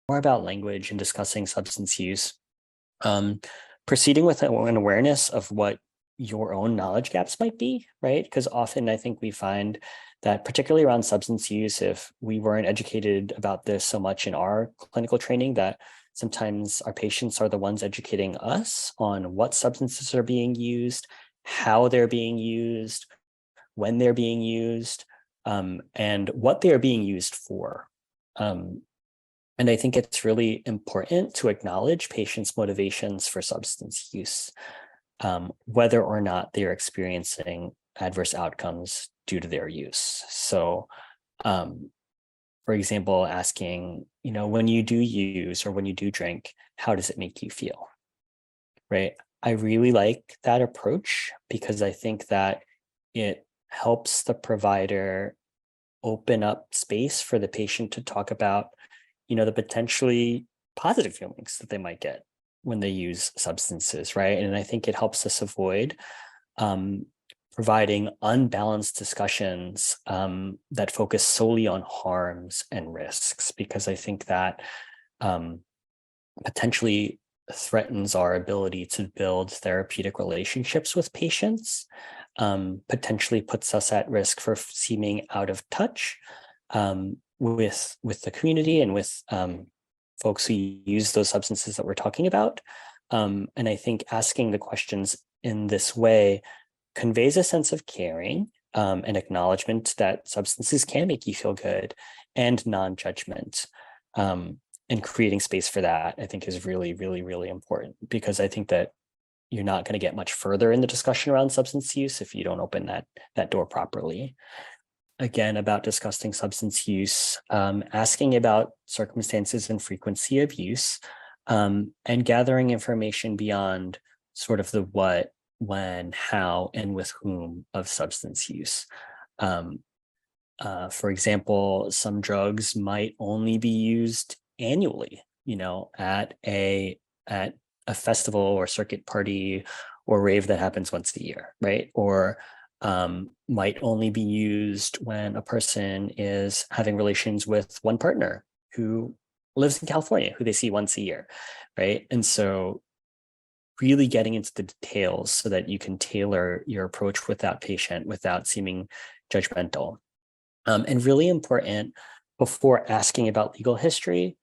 more about language and discussing substance use, um, proceeding with an awareness of what your own knowledge gaps might be, right? Because often I think we find that particularly around substance use, if we weren't educated about this so much in our clinical training, that sometimes our patients are the ones educating us on what substances are being used, how they're being used, when they're being used, and what they're being used for. And I think it's really important to acknowledge patients' motivations for substance use, whether or not they're experiencing adverse outcomes due to their use. So, for example, asking, when you do use or when you do drink, how does it make you feel? Right? I really like that approach because I think that it helps the provider open up space for the patient to talk about the potentially positive feelings that they might get when they use substances, right? And I think it helps us avoid providing unbalanced discussions that focus solely on harms and risks, because I think that potentially threatens our ability to build therapeutic relationships with patients, potentially puts us at risk for seeming out of touch with the community and with folks who use those substances that we're talking about. And I think asking the questions in this way conveys a sense of caring and acknowledgement that substances can make you feel good, and non-judgment. And creating space for that, I think, is really, really, really important, because I think that you're not going to get much further in the discussion around substance use if you don't open that door properly. Again, about discussing substance use, asking about circumstances and frequency of use, and gathering information beyond sort of the what, when, how, and with whom of substance use. For example, some drugs might only be used annually, at a festival or circuit party or rave that happens once a year, right? Or might only be used when a person is having relations with one partner who lives in California, who they see once a year, right? And so really getting into the details so that you can tailor your approach with that patient without seeming judgmental. And really important, before asking about legal history,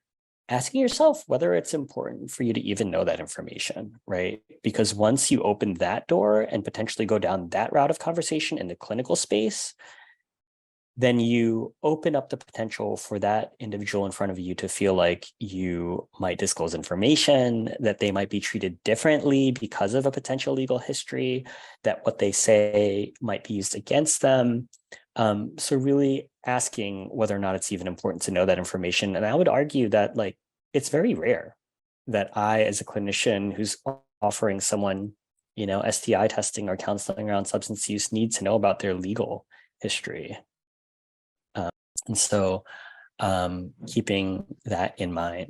asking yourself whether it's important for you to even know that information, right? Because once you open that door and potentially go down that route of conversation in the clinical space, then you open up the potential for that individual in front of you to feel like you might disclose information, that they might be treated differently because of a potential legal history, that what they say might be used against them. So really asking whether or not it's even important to know that information. And I would argue that it's very rare that I, as a clinician who's offering someone, STI testing or counseling around substance use, need to know about their legal history. And so keeping that in mind.